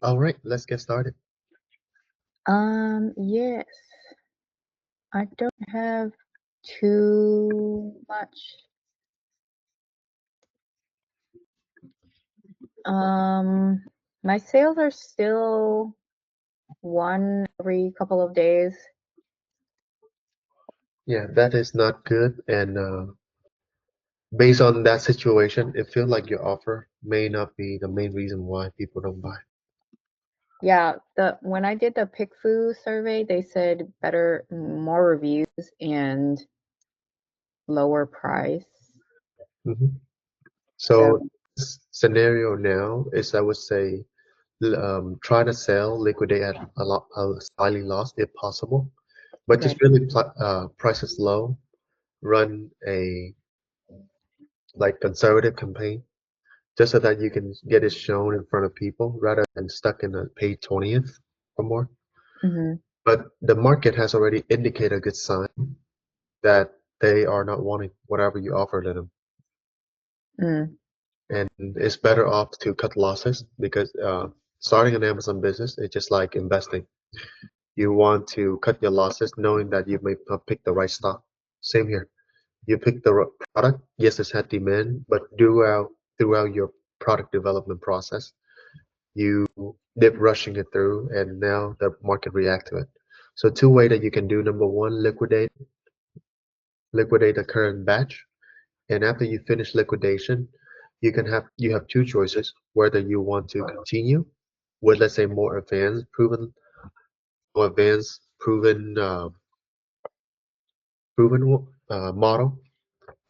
All right, let's get started. Yes, I don't have too much. My sales are still one every couple of days. Yeah, that is not good. And based on that situation, it feels like your offer may not be the main reason why people don't buy. Yeah, the when I did the PickFu survey, they said more reviews and lower price. Mhm. So, So this scenario now is, I would say, try to sell, liquidate at a slightly loss if possible, but okay. just really prices low, run a like conservative campaign just so that you can get it shown in front of people rather than stuck in a paid 20th or more. Mm-hmm. But the market has already indicated a good sign that they are not wanting whatever you offer to them. Mm, And it's better off to cut losses because starting an Amazon business is just like investing. You want to cut your losses knowing that you may not pick the right stock. Same here. You pick the right product. Yes, it's had demand, but throughout your product development process, you did rushing it through, and now the market react to it. So two way that you can do: number one, liquidate the current batch, and after you finish liquidation, you have two choices whether you want to continue with, let's say, more advanced proven model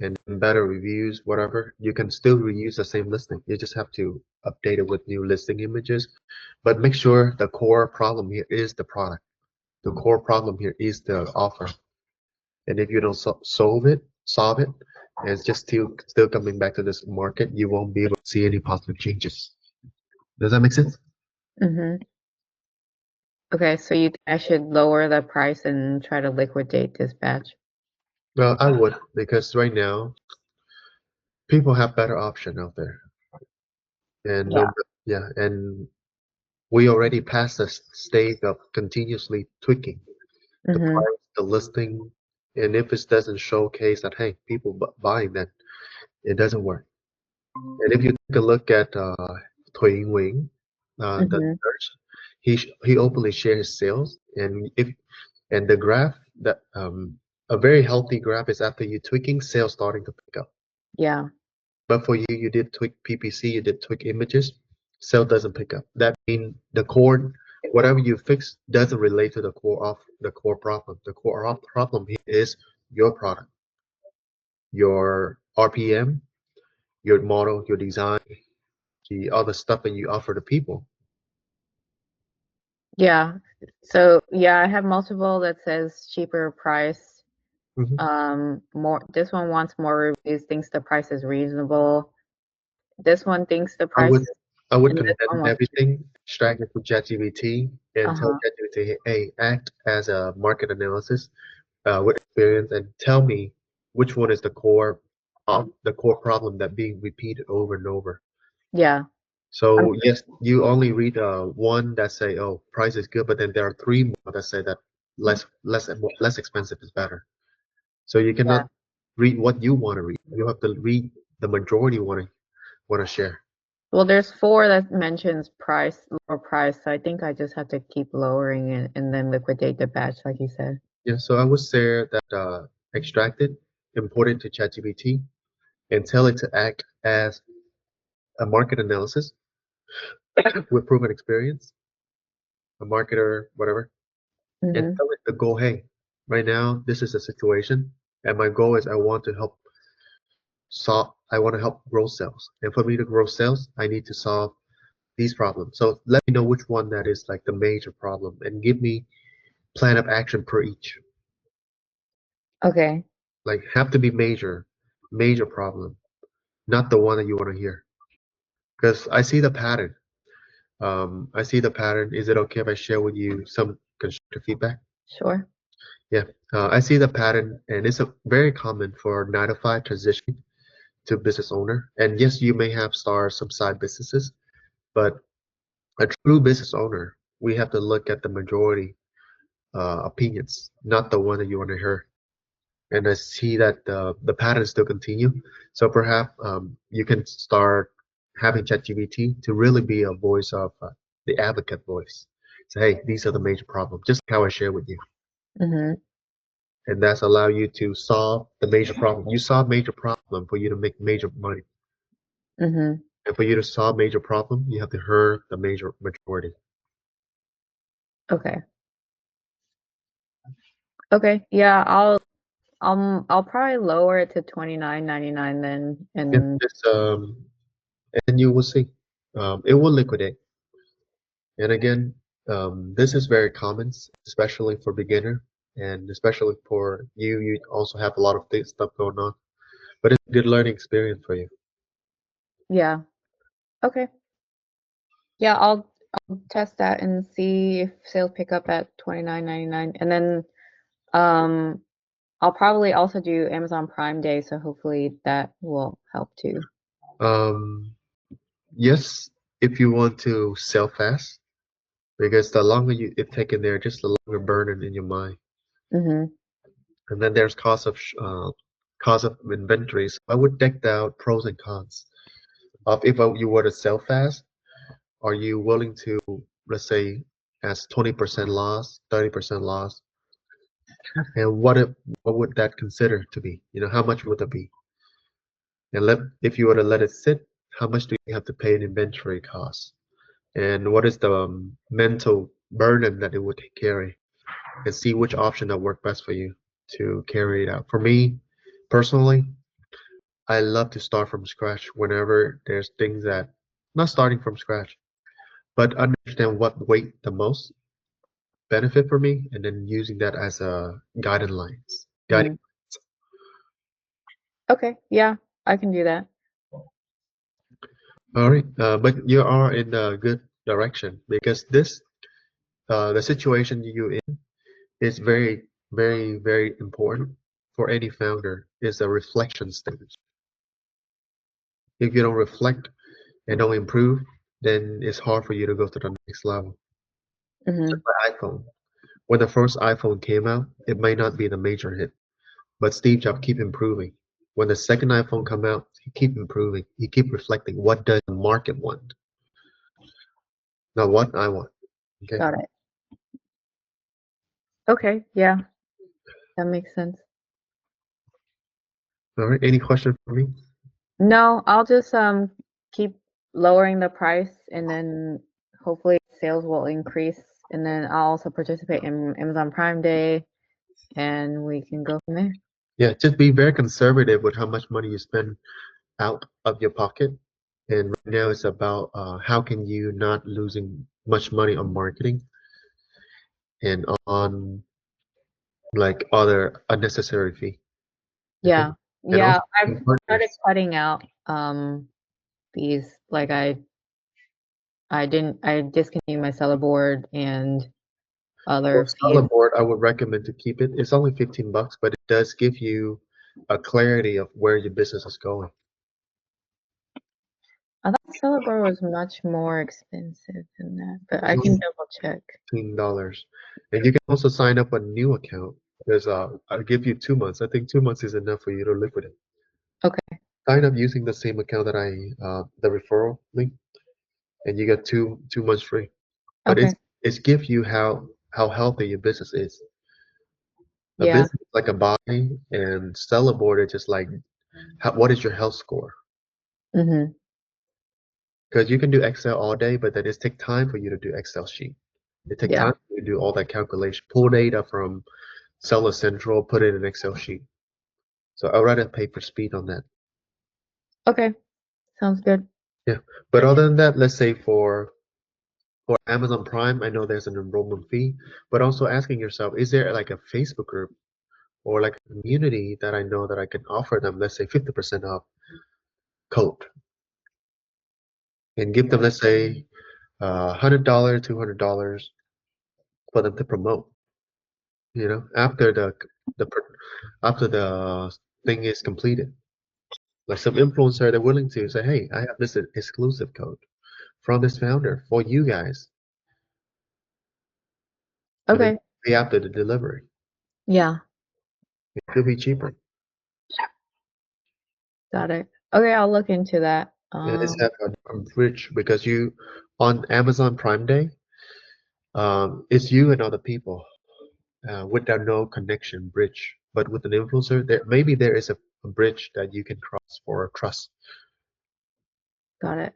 and better reviews, whatever. You can still reuse the same listing. You just have to update it with new listing images, but make sure the core problem here is the product. The core problem here is the offer. And if you don't solve it, and it's just still coming back to this market, you won't be able to see any positive changes. Does that make sense? mm-hmm. Okay, so you think I should lower the price and try to liquidate this batch? Well, I would, because right now people have better option out there, and Yeah. no, yeah, and we already passed the stage of continuously tweaking the Mm-hmm. price, the listing, and if it doesn't showcase that, hey, people buying that, it doesn't work. And if you take a look at Thuy Nguyen, the Mm-hmm. nurse, he openly shares his sales, and the graph that a very healthy graph is after you tweaking, sales starting to pick up. Yeah. But for you, you did tweak PPC, you did tweak images, sale doesn't pick up. That means the core, whatever you fix, doesn't relate to the core problem. The core problem here is your product, your RPM, your model, your design, the other stuff that you offer to people. Yeah. So yeah, I have multiple that says cheaper price. Mhm. More this one wants more reviews, thinks the price is reasonable. This one thinks the I price would is, I would and this condemn one wants, everything, extract it from ChatGPT, and tell uh-huh. ChatGPT, hey, act as a market analysis with experience, and tell me which one is the core problem that being repeated over and over. Yeah. Um, So yes, you only read one that say, oh, price is good, but then there are three more that say that less expensive is better. So you yeah. cannot read what you want to read. You have to read the majority want to share. Well, there's four that mentions lower price, so I think I just have to keep lowering it and then liquidate the batch, like you said. Yeah, so I would say that extract it, import it to ChatGPT, and tell it to act as a market analysis with proven experience, a marketer, whatever, and Mm-hmm. tell it to go, hey, right now this is a situation, and my goal is I want to help grow sales, and for me to grow sales, I need to solve these problems. So let me know which one that is like the major problem, and give me plan of action per each. Okay. Like have to be major problem, not the one that you want to hear. Because I see the pattern. I see the pattern. Is it okay if I share with you some constructive feedback? Sure. Yeah, I see the pattern, and it's very common for 9 to 5 transition to business owner. And yes, you may have started some side businesses, but A true business owner, we have to look at the majority opinions, not the one that you want to hear. And I see that the patterns still continue. So perhaps you can start having ChatGPT to really be a voice of the advocate voice. Say, hey, these are the major problems, just like how I share with you. Mhm. And that's allow you to solve the major problem. You solve major problem for you to make major money. Mhm. And for you to solve major problem, you have to hear the major majority. Okay. Okay. Yeah, I'll probably lower it to 29.99 then, Yeah, and just and you will see. It will liquidate. And again, this is very common, especially for beginner and especially for you. You also have a lot of things stuff going on, but it's a good learning experience for you. yeah. Okay. Yeah, I'll test that and see if sales pick up at 29.99, and then um I'll probably also do Amazon Prime Day, so hopefully that will help too. Um, yes, if you want to sell fast, because the longer you it take in there, just the longer burden in your mind. Mhm. And then there's cost of inventories. I would deck out pros and cons of if you were to sell fast. Are you willing to, let's say, as 20% loss, 30% loss? And what would that consider to be? You know, how much would that be? And if you were to let it sit, how much do you have to pay in inventory costs? And what is the mental burden that it would carry? And see which option that work best for you to carry it out. For me, personally, I love to start from scratch whenever there's things that not starting from scratch, but understand what weight the most benefit for me, and then using that as a guiding lines. Guiding. Mhm. Okay. Yeah, I can do that. All right, but you are in a good direction because the situation you in is very, very, very important for any founder. Is a reflection stage. If you don't reflect and don't improve, then it's hard for you to go to the next level. Just Mhm. like iPhone. When the first iPhone came out, it might not be the major hit, but Steve Jobs keep improving. When the second iPhone come out, he keep improving. He keep reflecting what does the market want, not what I want. Okay. Got it. Okay. Yeah, that makes sense. All right. Any question for me? No, I'll just keep lowering the price, and then hopefully sales will increase, and then I'll also participate in Amazon Prime Day, and we can go from there. Yeah. Just be very conservative with how much money you spend out of your pocket. And right now it's about how can you not losing much money on marketing and on like other unnecessary fee. Okay. Yeah. And Yeah, also I've started partners. cutting out these, like I discontinued my seller board and For other seller fees. board, I would recommend to keep it. It's only 15 bucks, but it does give you a clarity of where your business is going. I thought seller board was much more expensive than that, but It's I only can double check. $15. And you can also sign up a new account. There's I'll give you 2 months. I think 2 months is enough for you to liquidate. Okay. Sign up using the same account that the referral link, and you get two months free. But Okay. it's give you how healthy your business is. A Yeah. business is like a body, and seller board is just like what is your health score? Mhm. Because you can do Excel all day, but then it takes time for you to do Excel sheet. It takes Yeah. time for you to do all that calculation, pull data from Seller Central, put it in an Excel sheet. So I'd rather pay for speed on that. Okay. Sounds good. Yeah. But other than that, let's say for Amazon Prime, I know there's an enrollment fee, but also asking yourself, is there like a Facebook group or like a community that I know that I can offer them, let's say 50% off code and give them, let's say, $100, $200 for them to promote, after the pr- after the thing is completed. Like some influencer, they're willing to say, hey, I have this exclusive code from this founder for you guys, and then Okay. pay after the delivery. Yeah, It could be cheaper. got it. Okay, I'll look into that. And it's have a bridge because you on Amazon Prime Day, it's you and other people with that no connection bridge. But with an influencer, there is a bridge that you can cross for trust. Got it.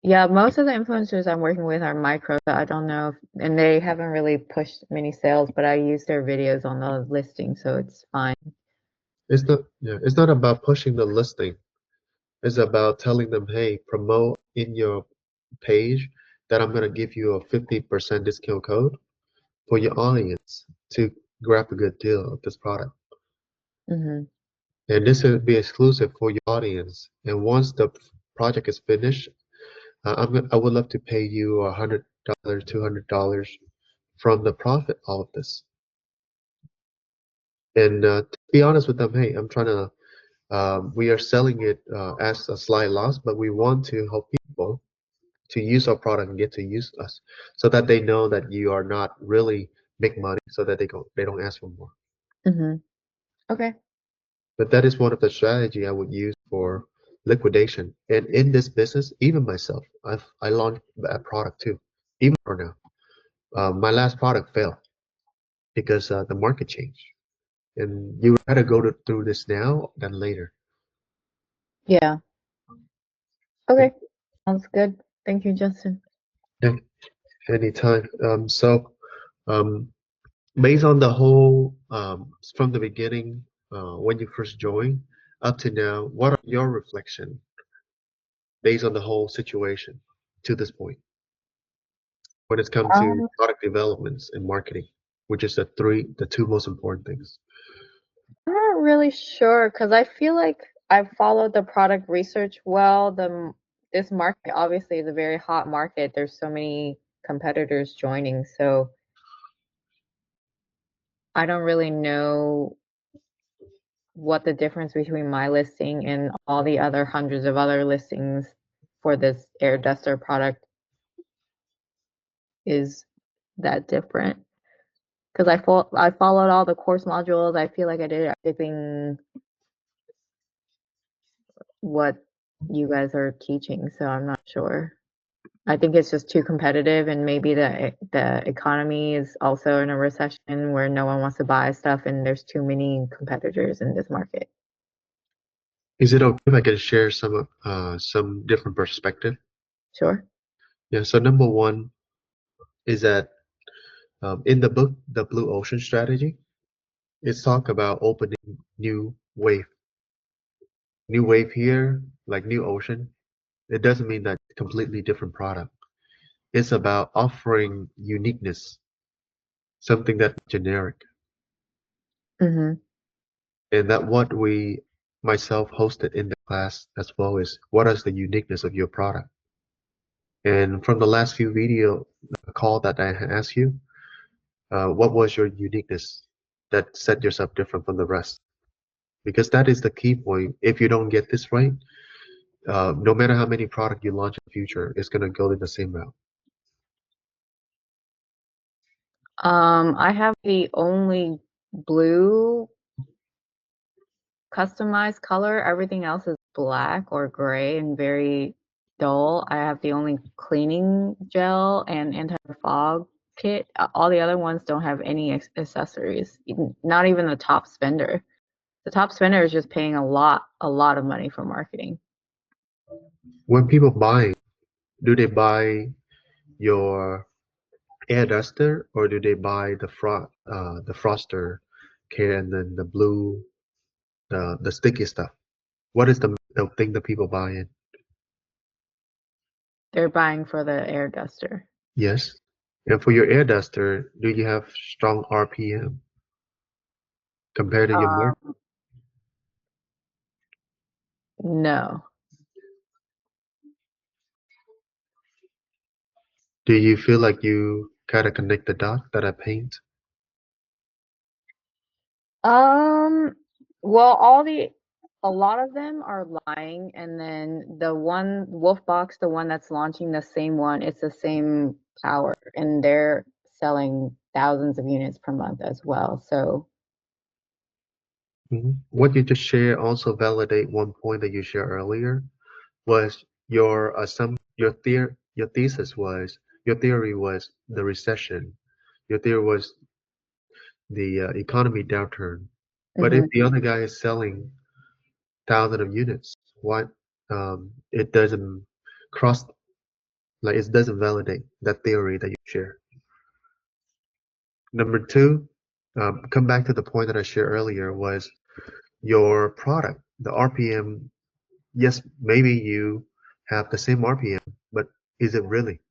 Yeah, most of the influencers I'm working with are micro, so I don't know if, and they haven't really pushed many sales, but I use their videos on the listing, so it's fine. It's not about pushing the listing. It's about telling them, hey, promote in your page that I'm gonna give you a 50% discount code for your audience to grab a good deal of this product. Hmm. And this will be exclusive for your audience. And once the project is finished, I would love to pay you $100, $200 from the profit all of this. And to be honest with them, hey, I'm trying to. We are selling it as a slight loss, but we want to help people to use our product and get to use us, so that they know that you are not really make money, so that they don't ask for more. Hmm. Okay. But that is one of the strategy I would use for liquidation. And in this business, even myself, I launched a product too, even for now. My last product failed because the market changed. And you rather through this now than later. Yeah. Okay. Sounds good. Thank you, Justin. Yeah, anytime. Um, based on the whole, from the beginning, when you first joined up to now, what are your reflection based on the whole situation to this point when it's come to Um, product developments and marketing, which is the two most important things? I'm not really sure because I feel like I've followed the product research well. This market obviously is a very hot market. There's so many competitors joining, so I don't really know what the difference between my listing and all the other hundreds of other listings for this air duster product is that different. Because I followed all the course modules. I feel like I did everything what you guys are teaching, so I'm not sure. I think it's just too competitive, and maybe the economy is also in a recession where no one wants to buy stuff, and there's too many competitors in this market. Is it okay if I can share some different perspective? Sure. Yeah. So number one is that in the book, The Blue Ocean Strategy, it's talk about opening new wave here, like new ocean. It doesn't mean that completely different product. It's about offering uniqueness, something that's generic. Hmm. And that what we myself hosted in the class as well is what is the uniqueness of your product. And from the last few video call that I asked you, what was your uniqueness that set yourself different from the rest? Because that is the key point. If you don't get this right, no matter how many product you launch in the future, it's gonna go in the same route. I have the only blue customized color. Everything else is black or gray and very dull. I have the only cleaning gel and anti-fog kit. All the other ones don't have any accessories, not even the top spender. The top spender is just paying a lot of money for marketing. When people buy, do they buy your air duster or do they buy the froster care and then the blue the sticky stuff? What is the thing that people buy in? They're buying for the air duster. Yes. And for your air duster, do you have strong RPM compared to your market? Um, no. Do you feel like you kind of connect the dot that I paint? Um, well, all the a lot of them are lying, and then the one Wolfbox, the one that's launching the same one, it's the same power, and they're selling thousands of units per month as well. So, What you just shared also validate one point that you shared earlier was your thesis was your theory was the recession. Your theory was the economy downturn. But if mhm. the other guy is selling thousands of units, what it doesn't cross like it doesn't validate that theory that you share. Number two, come back to the point that I shared earlier was your product, the RPM. Yes, maybe you have the same RPM, but is it really?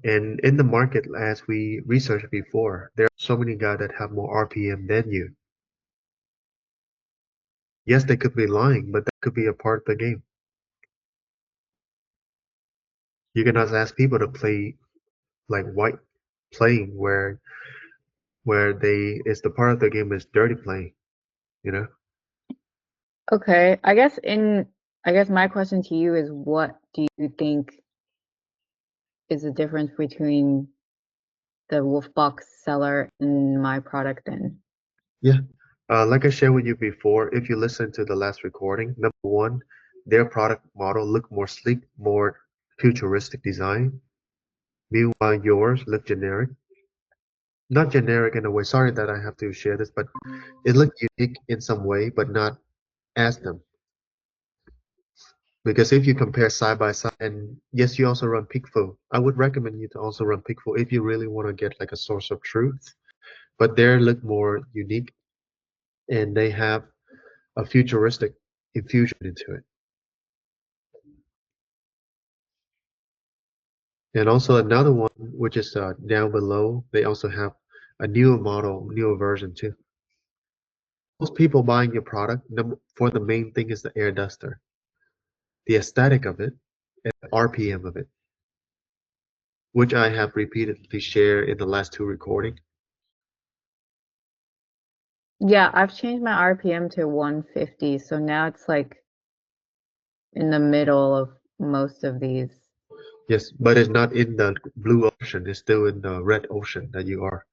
And in the market, as we researched before, there are so many guys that have more RPM than you. Yes, they could be lying, but that could be a part of the game. You cannot ask people to play like white playing where they it's the part of the game is dirty playing, you know? Okay. I guess my question to you is, what do you think is the difference between the Wolfbox seller and my product then? Yeah. Like I shared with you before, if you listen to the last recording, number one, their product model look more sleek, more futuristic design. Meanwhile, yours look generic. Not generic in a way. Sorry that I have to share this, but it looked unique in some way, but not as them. Because if you compare side by side, and yes, you also run Peakful. I would recommend you to also run Peakful if you really want to get like a source of truth. But they look more unique, and they have a futuristic infusion into it. And also another one, which is down below, they also have a newer model, newer version too. Most people buying your product, for the main thing is the air duster, the aesthetic of it, and the RPM of it, which I have repeatedly shared in the last two recordings. Yeah, I've changed my RPM to 150, so now it's like in the middle of most of these. Yes, but it's not in the blue ocean. It's still in the red ocean that you are.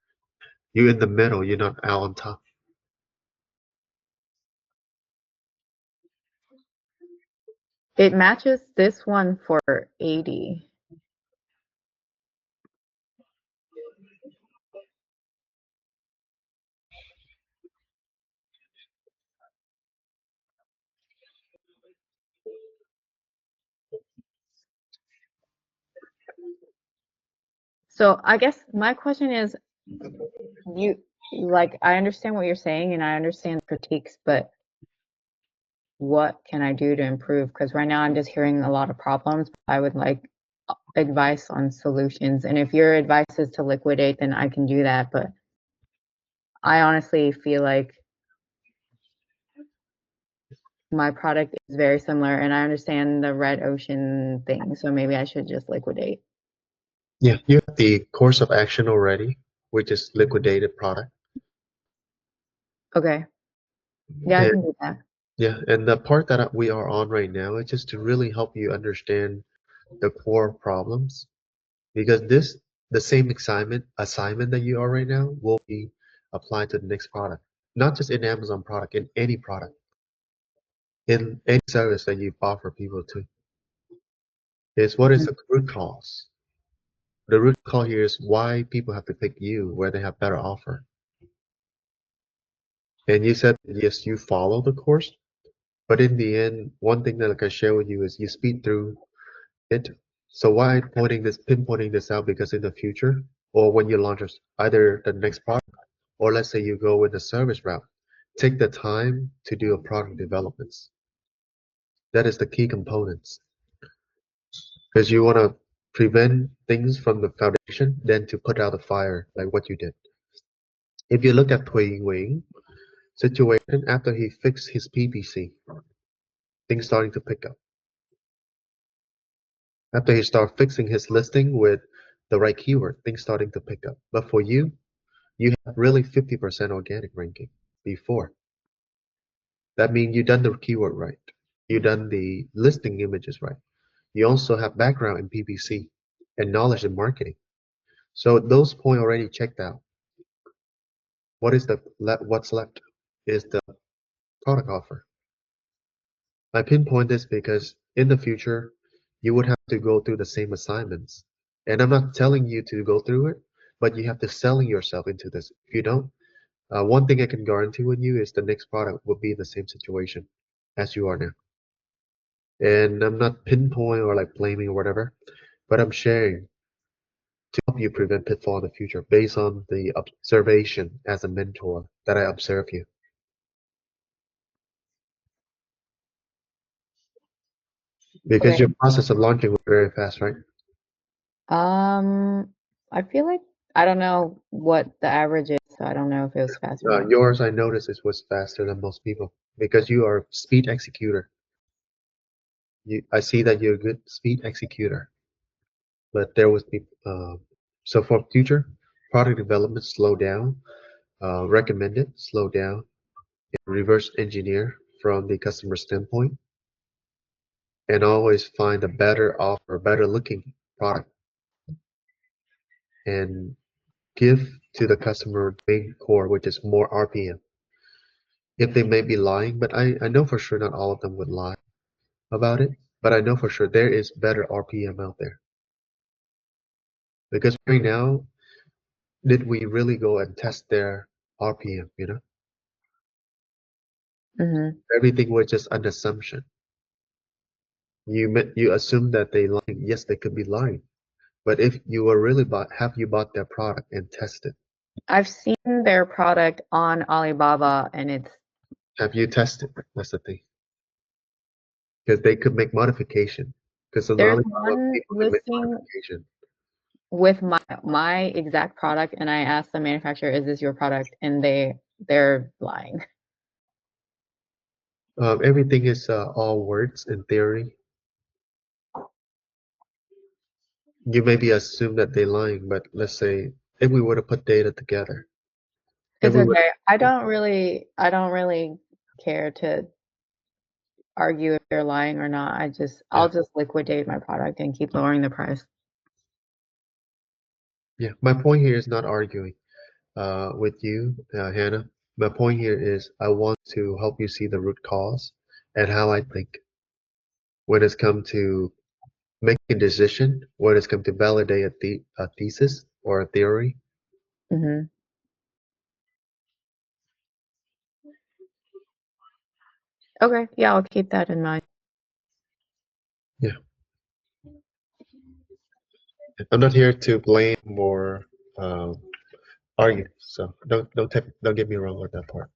You're in the middle. You're not out on top. It matches this one for 80. So I guess my question is, you like, I understand what you're saying and I understand the critiques, but what can I do to improve? Because right now I'm just hearing a lot of problems. I would like advice on solutions. And if your advice is to liquidate, then I can do that. But I honestly feel like my product is very similar and I understand the red ocean thing. So maybe I should just liquidate. Yeah, you have the course of action already, which is liquidated product. Okay. Yeah, I And can do that. yeah, and the part that we are on right now is just to really help you understand the core problems because the same assignment that you are right now will be applied to the next product, not just in Amazon product, in any product, in any service that you offer people to. Is what is the root cause? The root cause here is why people have to pick you where they have better offer. And you said yes, you follow the course, but in the end, one thing that like I share with you is you speed through it. So why pinpointing this out? Because in the future, or when you launch either the next product, or let's say you go with the service route, take the time to do a product developments. That is the key components. Because you want to prevent things from the foundation, then to put out the fire, like what you did. If you look at Pui Wing situation after he fixed his PPC, things starting to pick up. After he start fixing his listing with the right keyword, things starting to pick up. But for you have really 50% organic ranking before. That means you done the keyword right. You done the listing images right. You also have background in PPC and knowledge in marketing. So those points already checked out. What's left is the product offer. I pinpoint this because in the future you would have to go through the same assignments. And I'm not telling you to go through it, but you have to selling yourself into this. If you don't, one thing I can guarantee with you is the next product will be in the same situation as you are now. And I'm not pinpoint or like blaming or whatever, but I'm sharing to help you prevent pitfall in the future based on the observation as a mentor that I observe you. Because Okay. your process of launching was very fast, right? Um, I feel like I don't know what the average is, so I don't know if it was fast or not. Yours, I noticed, it was faster than most people because you are a speed executor. I see that you're a good speed executor, but there was people. So for future product development, slow down. Recommend it, slow down, and reverse engineer from the customer standpoint, and always find a better offer, better looking product, and give to the customer the main core, which is more RPM. If they may be lying, but I know for sure not all of them would lie about it, but I know for sure there is better RPM out there. Because right now, did we really go and test their RPM, you know? Mm-hmm. Everything was just an assumption. You assume that they lying. Yes, they could be lying. But if you were really have you bought their product and tested? I've seen their product on Alibaba and it's Have you tested? That's the thing. Because they could make modification. Because on there's Alibaba, one people can make listing modification. with my exact product and I asked the manufacturer, is this your product? And they're lying. Everything is all words in theory. You maybe assume that they're lying, but let's say if we were to put data together, if It's we were, okay. I don't really care to argue if they're lying or not. yeah, I'll just liquidate my product and keep lowering the price. yeah. My point here is not arguing with you, Hannah. My point here is I want to help you see the root cause and how I think when it's come to making a decision, when it's come to validate a thesis or a theory. Hmm. Okay, yeah, I'll keep that in mind. Yeah, I'm not here to blame or argue. So don't get me wrong with that part.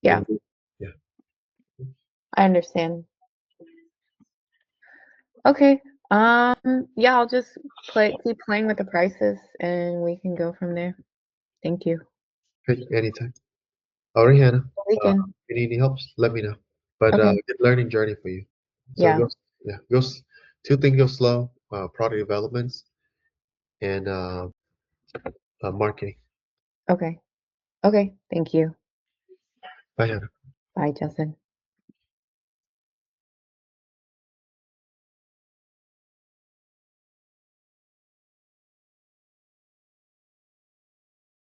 Yeah, And yeah, I understand. Okay. Yeah, I'll just keep playing with the prices and we can go from there. Thank you. hey, anytime. All right, Hannah. Weekend. If you need any help, let me know. But Okay. good learning journey for you. So Yeah. go, yeah, two things go slow: product developments and marketing. Okay. Okay. Thank you. Bye, Hannah. Bye, Justin.